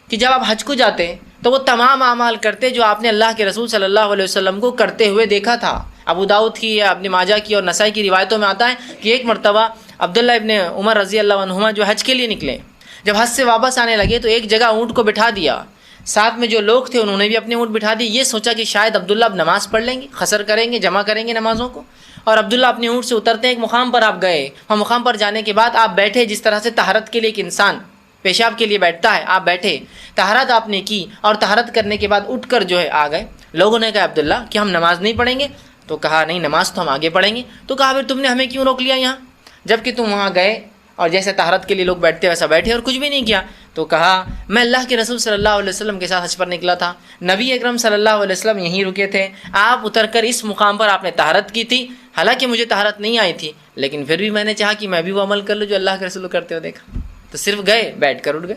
کہ جب آپ حج کو جاتے تو وہ تمام اعمال کرتے جو آپ نے اللہ کے رسول صلی اللہ علیہ وسلم کو کرتے ہوئے دیکھا تھا۔ ابو داؤد کی یا ابن ماجہ کی اور نسائی کی روایتوں میں آتا ہے کہ ایک مرتبہ عبداللہ ابن عمر رضی اللہ عنہما جو حج کے لیے نکلے، جب حج سے واپس آنے لگے تو ایک جگہ اونٹ کو بٹھا دیا، ساتھ میں جو لوگ تھے انہوں نے بھی اپنے اونٹ بٹھا دی، یہ سوچا کہ شاید عبداللہ اب نماز پڑھ لیں گے، قصر کریں گے، جمع کریں گے نمازوں کو، اور عبداللہ اپنے اونٹ سے اترتے ہیں، ایک مقام پر آپ گئے، اور مقام پر جانے کے بعد آپ بیٹھے، جس طرح سے طہارت کے لیے ایک انسان پیشاب کے لیے بیٹھتا ہے، آپ بیٹھے، طہارت آپ نے کی، اور طہارت کرنے کے بعد اٹھ کر جو ہے آ گئے۔ لوگوں نے کہا عبداللہ کہ ہم نماز نہیں پڑھیں گے؟ تو کہا نہیں، نماز تو ہم آگے پڑھیں گے۔ تو کہا پھر تم نے ہمیں کیوں روک لیا یہاں، جب کہ تم وہاں گئے اور جیسے طہارت کے لیے لوگ بیٹھتے ویسا بیٹھے اور کچھ بھی نہیں کیا؟ تو کہا میں اللہ کے رسول صلی اللہ علیہ وسلم کے ساتھ حج پر نکلا تھا، نبی اکرم صلی اللہ علیہ وسلم یہیں رکے تھے، آپ اتر کر اس مقام پر آپ نے طہارت کی تھی، حالانکہ مجھے طہارت نہیں آئی تھی، لیکن پھر بھی میں نے چاہا کہ میں بھی وہ عمل کر لوں جو اللہ کے رسول کرتے ہوئے دیکھا، تو صرف گئے، بیٹھ کر اٹھ گئے،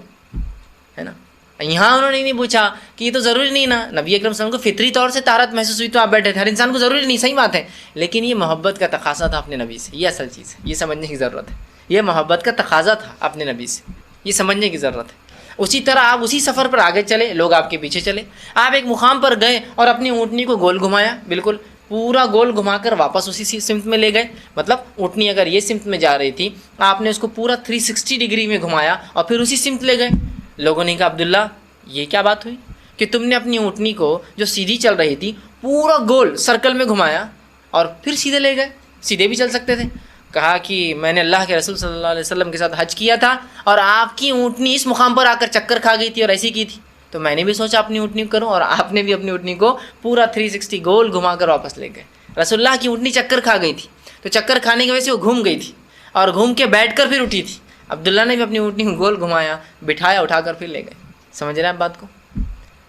ہے نا۔ یہاں انہوں نے نہیں پوچھا کہ یہ تو ضروری نہیں نا، نبی اکرم صلی اللہ علیہ وسلم کو فطری طور سے طہارت محسوس ہوئی تو آپ بیٹھے تھے، ہر انسان کو ضروری نہیں، صحیح بات ہے، لیکن یہ محبت کا تقاضا تھا اپنے نبی سے، یہ اصل چیز ہے، یہ سمجھنے کی ضرورت ہے، یہ محبت کا تقاضا تھا اپنے نبی سے، یہ سمجھنے کی ضرورت ہے۔ اسی طرح آپ اسی سفر پر آگے چلے، لوگ آپ کے پیچھے چلے، آپ ایک مقام پر گئے اور اپنی اونٹنی کو گول گھمایا، بالکل پورا گول گھما کر واپس اسی سمت میں لے گئے، مطلب اونٹنی اگر یہ سمت میں جا رہی تھی آپ نے اس کو پورا 360 ڈگری میں گھمایا اور پھر اسی سمت لے گئے۔ لوگوں نے کہا عبداللہ یہ کیا بات ہوئی کہ تم نے اپنی اونٹنی کو جو سیدھی چل رہی تھی پورا گول سرکل میں گھمایا اور پھر سیدھے لے گئے، سیدھے بھی چل سکتے تھے۔ کہا کہ میں نے اللہ کے رسول صلی اللہ علیہ وسلم کے ساتھ حج کیا تھا اور آپ کی اونٹنی اس مقام پر آ کر چکر کھا گئی تھی اور ایسی کی تھی، تو میں نے بھی سوچا اپنی اونٹنی کو کروں، اور آپ نے بھی اپنی اونٹنی کو پورا 360 گول گھما کر واپس لے گئے۔ رسول اللہ کی اونٹنی چکر کھا گئی تھی، تو چکر کھانے کی وجہ سے وہ گھوم گئی تھی اور گھوم کے بیٹھ کر پھر اٹھی تھی، عبداللہ نے بھی اپنی اونٹنی کو گول گھمایا، بٹھایا، اٹھا کر پھر لے گئے۔ سمجھ رہے ہیں آپ بات کو؟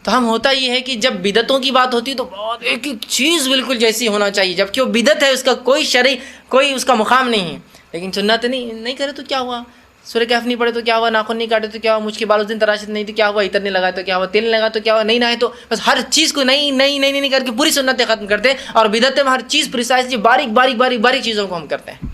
تو ہم ہوتا یہ ہے کہ جب بدعتوں کی بات ہوتی ہے تو بہت ایک ایک چیز بالکل جیسی ہونا چاہیے، جبکہ وہ بدعت ہے، اس کا کوئی شرعی کوئی اس کا مقام نہیں ہے، لیکن سنت نہیں کرے تو کیا ہوا، سورہ کہف نہیں پڑھے تو کیا ہوا، ناخن نہیں کاٹے تو کیا ہوا، مجھ کے بال اس دن تراشت نہیں تو کیا ہوا، عطر نہیں لگائے تو کیا ہوا، تیل نہیں لگا تو کیا ہوا، نہیں نہائے تو بس ہر چیز کو نہیں کر کے پوری سنتیں ختم کرتے، اور بدعت میں ہر چیز پریسائزلی باریک چیزوں کو ہم کرتے ہیں۔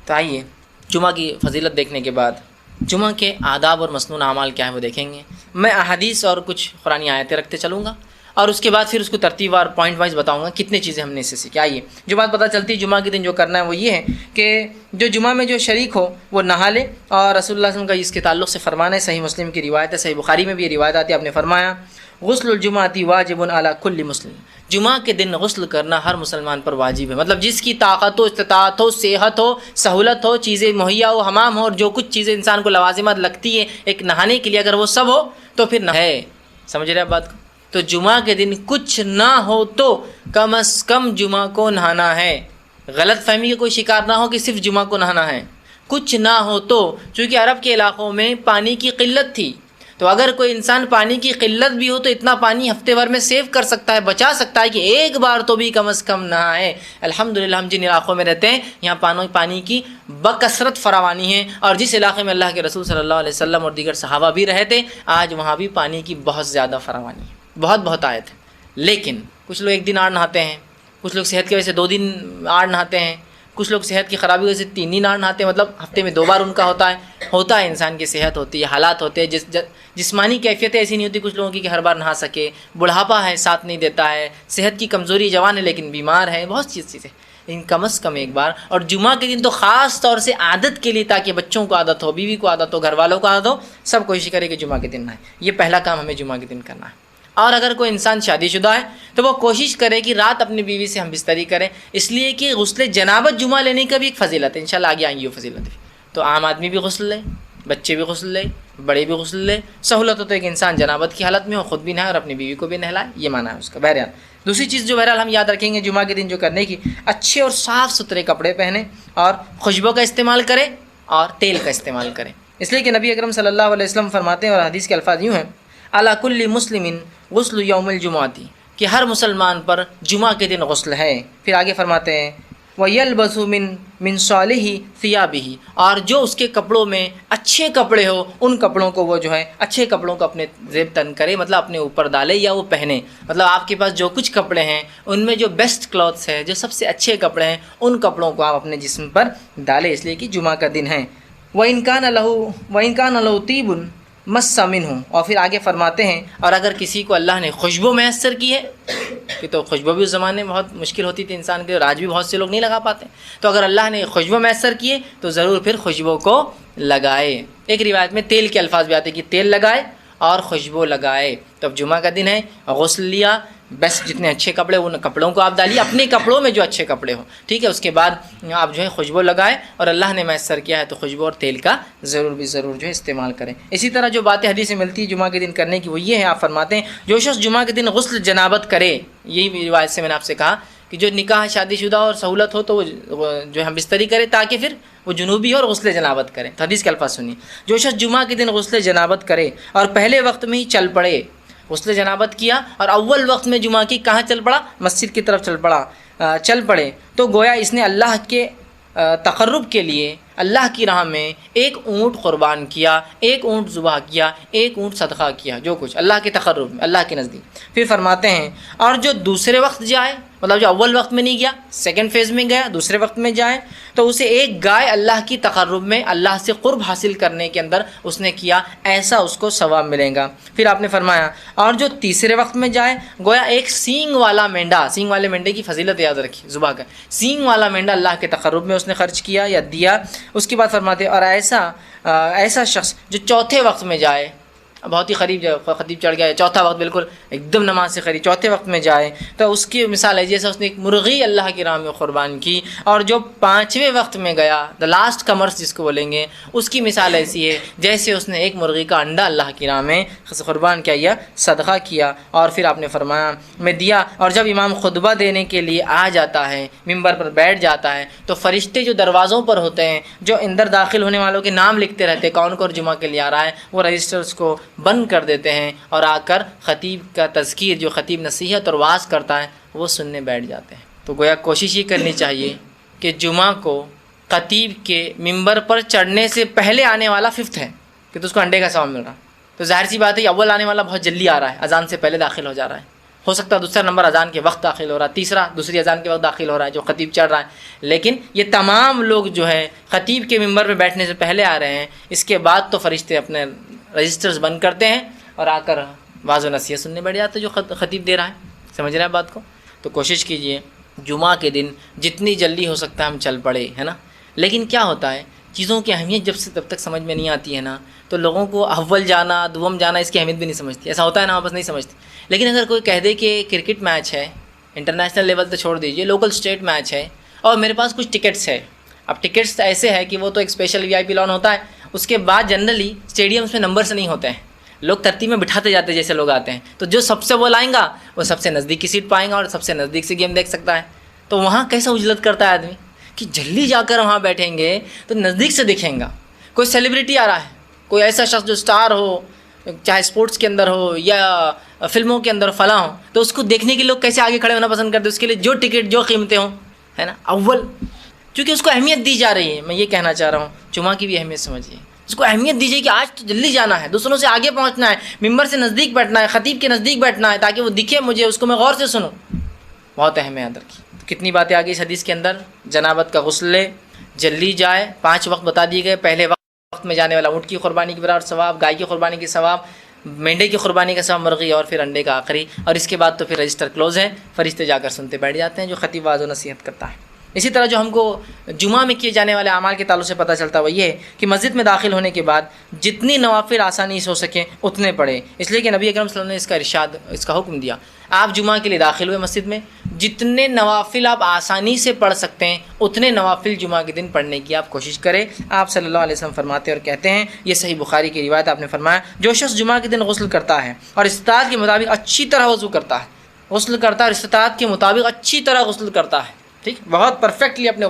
تو آئیے جمعہ کی فضیلت دیکھنے کے بعد جمعہ کے آداب اور مسنون اعمال کیا ہیں وہ دیکھیں گے۔ میں احادیث اور کچھ قرآنی آیتیں رکھتے چلوں گا اور اس کے بعد پھر اس کو ترتیب وار پوائنٹ وائز بتاؤں گا کتنی چیزیں ہم نے اس سے سیکھی۔ آئیے جو بات پتہ چلتی ہے جمعہ کے دن جو کرنا ہے وہ یہ ہے کہ جو جمعہ میں جو شریک ہو وہ نہا لے، اور رسول اللہ صلی اللہ علیہ وسلم کا اس کے تعلق سے فرمان ہے، صحیح مسلم کی روایت ہے، صحیح بخاری میں بھی یہ روایت آتی ہے، آپ نے فرمایا غسل الجمعۃ واجب علی کل مسلم، جمعہ کے دن غسل کرنا ہر مسلمان پر واجب ہے، مطلب جس کی طاقت ہو، استطاعت ہو، صحت ہو، سہولت ہو، چیزیں مہیا ہو، حمام ہو، اور جو کچھ چیزیں انسان کو لوازمات لگتی ہے ایک نہانے کے لیے، اگر وہ سب ہو تو پھر نہ ہے۔ سمجھ رہے ہیں بات کو؟ تو جمعہ کے دن کچھ نہ ہو تو کم از کم جمعہ کو نہانا ہے، غلط فہمی کا کوئی شکار نہ ہو کہ صرف جمعہ کو نہانا ہے، کچھ نہ ہو تو، چونکہ عرب کے علاقوں میں پانی کی قلت تھی، تو اگر کوئی انسان پانی کی قلت بھی ہو تو اتنا پانی ہفتے بھر میں سیو کر سکتا ہے، بچا سکتا ہے کہ ایک بار تو بھی کم از کم نہائے۔ الحمدللہ ہم جن علاقوں میں رہتے ہیں یہاں پانی کی بکثرت فراوانی ہے، اور جس علاقے میں اللہ کے رسول صلی اللہ علیہ وسلم اور دیگر صحابہ بھی رہے تھے آج وہاں بھی پانی کی بہت زیادہ فراوانی ہے، بہت آیت ہے۔ لیکن کچھ لوگ ایک دن آڑ نہاتے ہیں، کچھ لوگ صحت کی وجہ سے 2 دن آڑ نہاتے ہیں، کچھ لوگ صحت کی خرابی کی وجہ سے 3 دن آڑ نہاتے ہیں، مطلب ہفتے میں 2 بار ان کا ہوتا ہے، انسان کی صحت ہوتی ہے، حالات ہوتے ہیں، جسمانی کیفیتیں ایسی نہیں ہوتی کچھ لوگوں کی کہ ہر بار نہا سکے، بڑھاپا ہے ساتھ نہیں دیتا ہے، صحت کی کمزوری، جوان ہے لیکن بیمار ہے، بہت چیزیں، لیکن کم از کم ایک بار، اور جمعہ کے دن تو خاص طور سے عادت کے لیے، تاکہ بچوں کو عادت ہو، بیوی کو عادت ہو، گھر والوں کو عادت ہو، سب کوشش کرے کہ جمعہ کے دن نہائے۔ یہ پہلا کام ہمیں جمعہ کے دن کرنا ہے۔ اور اگر کوئی انسان شادی شدہ ہے تو وہ کوشش کرے کہ رات اپنی بیوی سے ہم بستری کریں، اس لیے کہ غسل جنابت جمعہ لینے کا بھی ایک فضیلت ہے، انشاءاللہ آگے آئیں گی وہ فضیلت بھی۔ تو عام آدمی بھی غسل لے، بچے بھی غسل لے، بڑے بھی غسل لے، سہولت ہو تو ایک انسان جنابت کی حالت میں ہو، خود بھی نہائے اور اپنی بیوی کو بھی نہلائے، یہ معنی ہے اس کا۔ بہرحال دوسری چیز جو بہرحال ہم یاد رکھیں گے جمعہ کے دن جو کرنے کی، اچھے اور صاف ستھرے کپڑے پہنیں اور خوشبو کا استعمال کریں، اور تیل کا استعمال کریں، اس لیے کہ نبی اکرم صلی اللہ علیہ وسلم فرماتے ہیں، اور حدیث کے الفاظ یوں ہیں، علی کل مسلم غسل یوم الجمعۃ، کہ ہر مسلمان پر جمعہ کے دن غسل ہے۔ پھر آگے فرماتے ہیں وَيَلْبَسُ مِن صَالِحِ ثِيَابِهِ، اور جو اس کے کپڑوں میں اچھے کپڑے ہو ان کپڑوں کو وہ جو ہے اچھے کپڑوں کو اپنے زیب تن کرے، مطلب اپنے اوپر ڈالے یا وہ پہنے، مطلب آپ کے پاس جو کچھ کپڑے ہیں ان میں جو بیسٹ کلوتھس ہے، جو سب سے اچھے کپڑے ہیں، ان کپڑوں کو آپ اپنے جسم پر ڈالیں، اس لیے کہ جمعہ کا دن ہے۔ وَإِن كَانَ لَهُ طِيبٌ مَسَّ مِنْهُ، اور پھر آگے فرماتے ہیں اور اگر کسی کو اللہ نے خوشبو میسر کی ہے، کہ تو خوشبو بھی اس زمانے میں بہت مشکل ہوتی تھی انسان کے، اور آج بھی بہت سے لوگ نہیں لگا پاتے، تو اگر اللہ نے خوشبو میسر کی ہے تو ضرور پھر خوشبو کو لگائے۔ ایک روایت میں تیل کے الفاظ بھی آتے ہیں کہ تیل لگائے اور خوشبو لگائے۔ تو اب جمعہ کا دن ہے، غسل لیا، بس جتنے اچھے کپڑے ان کپڑوں کو آپ ڈالیے، اپنے کپڑوں میں جو اچھے کپڑے ہوں، ٹھیک ہے، اس کے بعد آپ جو ہے خوشبو لگائے، اور اللہ نے میسر کیا ہے تو خوشبو اور تیل کا ضرور جو ہے استعمال کریں۔ اسی طرح جو باتیں حدیث میں ملتی ہے جمعہ کے دن کرنے کی وہ یہ ہے، آپ فرماتے ہیں جو شخص جمعہ کے دن غسل جنابت کرے، یہی روایت سے میں نے آپ سے کہا کہ جو نکاح شادی شدہ اور سہولت ہو تو وہ جو ہم بستری کرے تاکہ پھر وہ جنوبی اور غسل جنابت کرے۔ تو حدیث کے الفاظ سنیے، جو شخص جمعہ کے دن غسل جنابت کرے اور پہلے وقت میں ہی چل پڑے، غسل جنابت کیا اور اول وقت میں جمعہ کی کہاں چل پڑا؟ مسجد کی طرف چل پڑے، تو گویا اس نے اللہ کے تقرب کے لیے اللہ کی راہ میں ایک اونٹ قربان کیا، ایک اونٹ ذبح کیا، ایک اونٹ صدقہ کیا، جو کچھ اللہ کے تقرب میں، اللہ کے نزدیک۔ پھر فرماتے ہیں اور جو دوسرے وقت جائے، مطلب جو اول وقت میں نہیں گیا، سیکنڈ فیز میں گیا، دوسرے وقت میں جائے، تو اسے ایک گائے اللہ کی تقرب میں، اللہ سے قرب حاصل کرنے کے اندر اس نے کیا، ایسا اس کو ثواب ملے گا۔ پھر آپ نے فرمایا اور جو تیسرے وقت میں جائے، گویا ایک سینگ والا مینڈا، سینگ والے مینڈے کی فضیلت یاد رکھی، ذبح کا سینگ والا مینڈا اللہ کے تقرب میں اس نے خرچ کیا یا دیا۔ اس کے بعد فرماتے اور ایسا شخص جو چوتھے وقت میں جائے، بہت ہی قریب خطیب چڑھ گیا، چوتھا وقت بالکل ایک دم نماز سے قریب، چوتھے وقت میں جائے تو اس کی مثال ہے جیسے اس نے ایک مرغی اللہ کی راہ میں قربان کی، اور جو پانچویں وقت میں گیا، دا لاسٹ کمرس جس کو بولیں گے، اس کی مثال ایسی ہے جیسے اس نے ایک مرغی کا انڈا اللہ کی راہ میں قربان کیا یا صدقہ کیا۔ اور پھر آپ نے فرمایا میں دیا، اور جب امام خطبہ دینے کے لیے آ جاتا ہے، ممبر پر بیٹھ جاتا ہے، تو فرشتے جو دروازوں پر ہوتے ہیں، جو اندر داخل ہونے والوں کے نام لکھتے رہتے ہیں، کون کون جمعہ کے لیے آ رہا ہے، وہ رجسٹرز کو بند کر دیتے ہیں، اور آ کر خطیب کا تذکیر، جو خطیب نصیحت اور وعظ کرتا ہے، وہ سننے بیٹھ جاتے ہیں۔ تو گویا کوشش یہ کرنی چاہیے کہ جمعہ کو خطیب کے ممبر پر چڑھنے سے پہلے آنے والا ففتھ ہے کہ تو اس کو انڈے کا ثواب مل رہا ہے، تو ظاہر سی بات ہے اول آنے والا بہت جلدی آ رہا ہے، اذان سے پہلے داخل ہو جا رہا ہے، ہو سکتا ہے دوسرا نمبر اذان کے وقت داخل ہو رہا ہے، تیسرا دوسری اذان کے وقت داخل ہو رہا ہے جو خطیب چڑھ رہا ہے، لیکن یہ تمام لوگ جو ہے خطیب کے ممبر پہ بیٹھنے سے پہلے آ رہے ہیں۔ اس کے بعد تو فرشتے اپنے رجسٹرز بند کرتے ہیں اور آ کر واعظ و نصیحت سننے بیٹھ جاتے جو خطیب دے رہا ہے۔ سمجھ رہے ہیں بات کو؟ تو کوشش کیجئے جمعہ کے دن جتنی جلدی ہو سکتا ہے ہم چل پڑے، ہے نا۔ لیکن کیا ہوتا ہے، چیزوں کی اہمیت جب تک سمجھ میں نہیں آتی ہے نا، تو لوگوں کو اول جانا دوم جانا اس کی اہمیت بھی نہیں سمجھتی، ایسا ہوتا ہے نا، واپس نہیں سمجھتی۔ لیکن اگر کوئی کہہ دے کہ کرکٹ میچ ہے، انٹرنیشنل لیول تو چھوڑ دیجئے، لوکل اسٹیٹ میچ ہے، اور میرے پاس کچھ ٹکٹس ہے، اب ٹکٹس ایسے ہے کہ وہ تو ایک اسپیشل VIP لون ہوتا ہے، اس کے بعد جنرلی اسٹیڈیمس میں نمبرس نہیں ہوتے ہیں، لوگ ترتیب میں بٹھاتے جاتے جیسے لوگ آتے ہیں، تو جو سب سے وہ لائیں گا وہ سب سے نزدیک کی سیٹ پائیں گا اور سب سے نزدیک سے گیم دیکھ سکتا ہے۔ تو وہاں کیسا اجلت کرتا ہے آدمی کہ جلدی جا کر وہاں بیٹھیں گے تو نزدیک سے دیکھیں گا۔ کوئی سیلیبریٹی آ رہا ہے، کوئی ایسا شخص جو سٹار ہو، چاہے اسپورٹس کے اندر ہو یا فلموں کے اندر فلاں ہو، تو اس کو دیکھنے کے لوگ کیسے آگے کھڑے ہونا پسند کرتے ہیں، اس کے لیے جو ٹکٹ جو قیمتیں ہوں، ہے نا، اول، چونکہ اس کو اہمیت دی جا رہی ہے۔ میں یہ کہنا چاہ رہا ہوں جمعہ کی بھی اہمیت سمجھیے، اس کو اہمیت دیجیے کہ آج تو جلدی جانا ہے، دوسروں سے آگے پہنچنا ہے، ممبر سے نزدیک بیٹھنا ہے، خطیب کے نزدیک بیٹھنا ہے تاکہ وہ دکھے مجھے، اس کو میں غور سے سنوں، بہت اہم ہے یاد رکھیے۔ کتنی باتیں آ گئی اس حدیث کے اندر، جنابت کا غسل لے، جلدی جائے، 5 وقت بتا دیے گئے، پہلے وقت میں جانے والا اونٹ کی قربانی کے برابر ثواب، گائے کی قربانی کے ثواب، مینڈے کی قربانی کا ثواب، مرغی، اور پھر انڈے کا آخری، اور اس کے بعد تو پھر رجسٹر کلوز ہے، فرشتے جا کر سنتے بیٹھ جاتے ہیں جو خطیب واعظ و نصیحت کرتا ہے۔ اسی طرح جو ہم کو جمعہ میں کیے جانے والے اعمال کے تعلق سے پتہ چلتا ہے وہ یہ ہے کہ مسجد میں داخل ہونے کے بعد جتنی نوافل آسانی سے ہو سکیں اتنے پڑھیں، اس لیے کہ نبی اکرم صلی اللہ علیہ وسلم نے اس کا حکم دیا۔ آپ جمعہ کے لیے داخل ہوئے مسجد میں، جتنے نوافل آپ آسانی سے پڑھ سکتے ہیں اتنے نوافل جمعہ کے دن پڑھنے کی آپ کوشش کریں۔ آپ صلی اللہ علیہ وسلم فرماتے اور کہتے ہیں، یہ صحیح بخاری کی روایت، آپ نے فرمایا جو شخص جمعہ کے دن غسل کرتا ہے اور استطاعت کے مطابق اچھی طرح وضو کرتا ہے، غسل کرتا ہے اور استطاعت کے مطابق اچھی طرح غسل کرتا ہے، ٹھیک، بہت پرفیکٹلی اپنے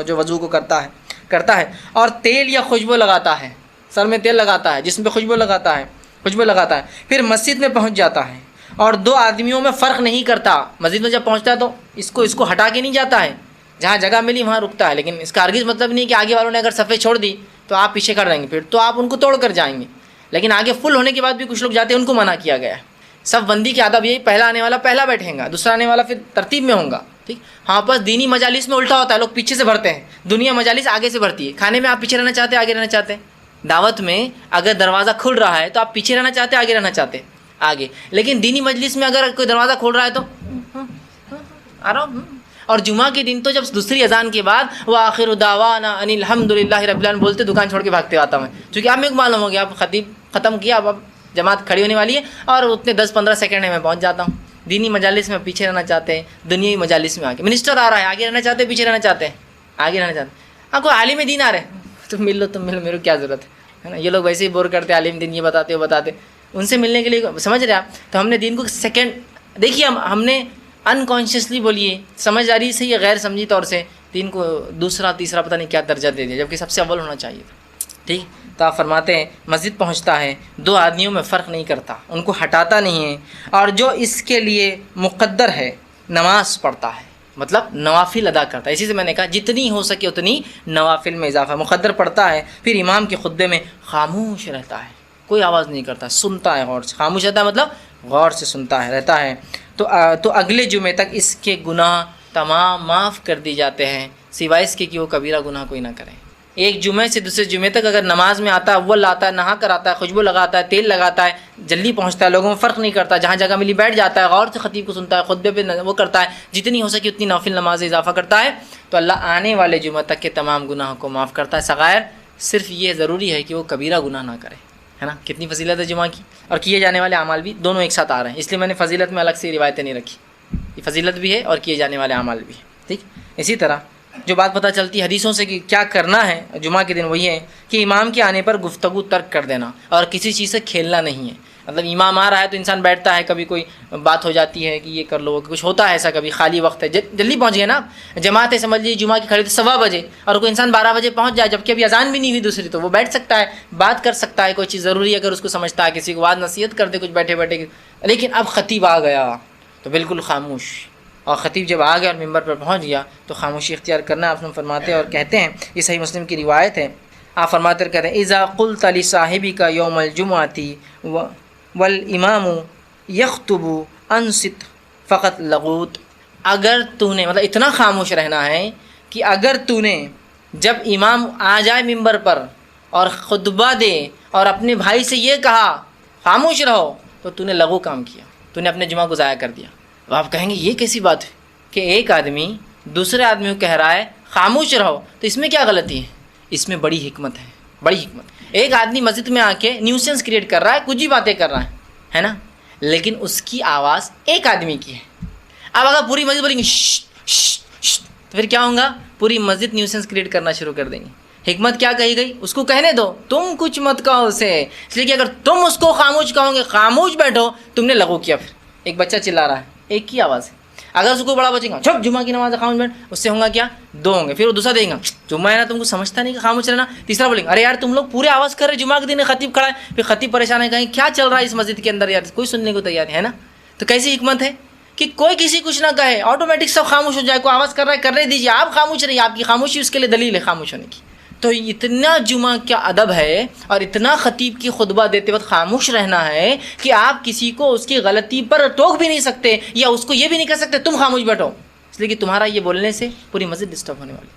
جو وضو کو کرتا ہے، کرتا ہے اور تیل یا خوشبو لگاتا ہے، سر میں تیل لگاتا ہے، جسم پہ خوشبو لگاتا ہے، پھر مسجد میں پہنچ جاتا ہے اور دو آدمیوں میں فرق نہیں کرتا، مسجد میں جب پہنچتا ہے تو اس کو ہٹا کے نہیں جاتا ہے، جہاں جگہ ملی وہاں رکتا ہے، لیکن اس کا ہرگز مطلب نہیں کہ آگے والوں نے اگر صفیں چھوڑ دی تو آپ پیچھے کھڑے رہیں گے، پھر تو آپ ان کو توڑ کر جائیں گے، لیکن آگے فل ہونے کے بعد بھی کچھ لوگ جاتے ہیں، ان کو منع کیا گیا ہے۔ صف بندی کی آداب یہی، پہلا آنے والا پہلا بیٹھیں گا، دوسرا آنے والا پھر ترتیب میں ہوں گا، ٹھیک۔ ہاں بس دینی مجالس میں الٹا ہوتا ہے، لوگ پیچھے سے بھرتے ہیں، دنیا مجالس آگے سے بھرتی ہے۔ کھانے میں آپ پیچھے رہنا چاہتے ہیں آگے رہنا چاہتے ہیں؟ دعوت میں اگر دروازہ کھل رہا ہے تو آپ پیچھے رہنا چاہتے ہیں آگے رہنا چاہتے ہیں؟ آگے۔ لیکن دینی مجلس میں اگر کوئی دروازہ کھول رہا ہے تو آرام۔ اور جمعہ کے دن تو جب دوسری اذان کے بعد وآخر دعوانا ان الحمد للہ رب العالمین بولتے دکان چھوڑ کے بھاگتے آتا ہوں میں، چونکہ آپ میں معلوم ہو گیا اب خطیب ختم کیا، اب جماعت کھڑی ہونے والی ہے، اور اتنے 10-15 سیکنڈ میں پہنچ جاتا ہوں۔ دینی مجالس میں پیچھے رہنا چاہتے ہیں، دنیاوی مجالس میں آگے۔ منسٹر آ رہا ہے، آگے رہنا چاہتے ہیں پیچھے رہنا چاہتے ہیں؟ آگے رہنا چاہتے ہیں۔ آپ کو عالم دین آ رہے ہیں تم مل لو، میرے کو کیا ضرورت ہے نا؟ یہ لوگ ویسے ہی بور کرتے، عالم دین یہ بتاتے ان سے ملنے کے لیے، سمجھ رہے آپ؟ تو ہم نے دین کو سیکنڈ دیکھیے، ہم نے انکانشیسلی بولیے، سمجھداری سے یا غیر سمجھی طور سے دین کو دوسرا تیسرا پتہ نہیں کیا درجہ دے دیا، جبکہ سب سے اول ہونا چاہیے تھا، ٹھیک۔ تو آپ فرماتے ہیں مسجد پہنچتا ہے، دو آدمیوں میں فرق نہیں کرتا، ان کو ہٹاتا نہیں ہے، اور جو اس کے لیے مقدر ہے نماز پڑھتا ہے، مطلب نوافل ادا کرتا ہے۔ اسی سے میں نے کہا جتنی ہو سکے اتنی نوافل میں اضافہ، مقدر پڑھتا ہے، پھر امام کے خطبے میں خاموش رہتا ہے، کوئی آواز نہیں کرتا، سنتا ہے غور سے، خاموش رہتا ہے مطلب غور سے سنتا ہے رہتا ہے، تو اگلے جمعے تک اس کے گناہ تمام معاف کر دی جاتے ہیں، سوائے اس کے کہ وہ کبیرہ گناہ کوئی نہ کرے۔ ایک جمعے سے دوسرے جمعے تک اگر نماز میں آتا ہے، اول آتا ہے، نہا کر آتا ہے، خوشبو لگاتا ہے، تیل لگاتا ہے، جلدی پہنچتا ہے، لوگوں میں فرق نہیں کرتا، جہاں جگہ ملی بیٹھ جاتا ہے، غور سے خطیب کو سنتا ہے، خطبے پہ وہ کرتا ہے، جتنی ہو سکے اتنی نوافل نماز اضافہ کرتا ہے، تو اللہ آنے والے جمعہ تک کے تمام گناہوں کو معاف کرتا ہے۔ صغائر صرف یہ ضروری ہے کہ وہ کبیرہ گناہ نہ کرے، ہے نا؟ کتنی فضیلت ہے جمعہ کی، اور کیے جانے والے اعمال بھی دونوں ایک ساتھ آ رہے ہیں، اس لیے میں نے فضیلت میں الگ سے روایتیں نہیں رکھی، یہ فضیلت بھی ہے اور کیے جانے والے اعمال بھی ہے، ٹھیک۔ اسی طرح جو بات پتہ چلتی ہے حدیثوں سے کہ کیا کرنا ہے جمعہ کے دن، وہی ہے کہ امام کے آنے پر گفتگو ترک کر دینا، اور کسی چیز سے کھیلنا نہیں ہے۔ مطلب امام آ رہا ہے تو انسان بیٹھتا ہے، کبھی کوئی بات ہو جاتی ہے کہ یہ کر لو، کچھ ہوتا ہے ایسا، کبھی خالی وقت ہے، جلدی پہنچ گئے نا، جماعت ہے سمجھ لیجیے جمعہ کی کھڑی تھی 1:15 بجے، اور کوئی انسان 12 بجے پہنچ جائے جبکہ ابھی اذان بھی نہیں ہوئی دوسری، تو وہ بیٹھ سکتا ہے، بات کر سکتا ہے، کوئی چیز ضروری ہے اگر اس کو سمجھتا ہے، کسی کو بات نصیحت کر دے کچھ بیٹھے بیٹھے۔ لیکن اب خطیب آ گیا تو بالکل خاموش، اور خطیب جب آ گیا اور ممبر پر پہنچ گیا تو خاموشی اختیار کرنا آپ فرماتے ہیں، اور کہتے ہیں یہ صحیح مسلم کی روایت ہے، آپ فرماتے کہتے ہیں اذا قلت لصاحبك يوم الجمعة والامام يخطب انصت فقط لغوت، اگر تو نے مطلب اتنا خاموش رہنا ہے کہ اگر تو نے جب امام آ جائے ممبر پر اور خطبہ دے اور اپنے بھائی سے یہ کہا خاموش رہو، تو تو نے لغو کام کیا، تو نے اپنے جمعہ کو ضائع کر دیا۔ اب آپ کہیں گے یہ کیسی بات ہے کہ ایک آدمی دوسرے آدمی کو کہہ رہا ہے خاموش رہو، تو اس میں کیا غلطی ہے؟ اس میں بڑی حکمت ہے، بڑی حکمت۔ ایک آدمی مسجد میں آ کے نیوسنس کریٹ کر رہا ہے، کچھ ہی باتیں کر رہا ہے نا، لیکن اس کی آواز ایک آدمی کی ہے۔ اب اگر پوری مسجد بولیں گے تو پھر کیا ہوگا؟ پوری مسجد نیوسنس کریٹ کرنا شروع کر دیں گے۔ حکمت کیا کہی گئی؟ اس کو کہنے دو، تم کچھ مت کہو اسے، اس لیے کہ اگر تم اس کو خاموش کہو گے خاموش بیٹھو، تم نے لغو کیا۔ پھر ایک بچہ چلا رہا ہے، ایک ہی آواز ہے، اگر اس کو بڑا بچے گا چھپ جمعہ کی نماز خاموش بیٹھ، اس سے ہوگا کیا؟ 2 ہوں گے۔ پھر وہ دوسرا دیں گا جمعہ ہے نا، تم کو سمجھتا نہیں کہ خاموش رہنا، تیسرا بولیں گے ارے یار تم لوگ پورے آواز کر رہے، جمعہ کے دن خطیب کھڑا ہے، پھر خطیب پریشان ہے، کہیں کیا چل رہا ہے اس مسجد کے اندر یار، کوئی سننے کو تیار ہے نا۔ تو کیسی حکمت ہے کہ کوئی کسی کچھ نہ کہے، آٹومیٹک سب خاموش ہو جائے، کوئی آواز کر رہا ہے کرنے دیجیے، آپ خاموش رہیے، آپ کی خاموشی اس کے لیے دلیل ہے خاموش ہونے کی۔ تو اتنا جمعہ کا ادب ہے اور اتنا خطیب کی خطبہ دیتے وقت خاموش رہنا ہے کہ آپ کسی کو اس کی غلطی پر ٹوک بھی نہیں سکتے، یا اس کو یہ بھی نہیں کہہ سکتے تم خاموش بیٹھو، اس لیے کہ تمہارا یہ بولنے سے پوری مسجد ڈسٹرب ہونے والی۔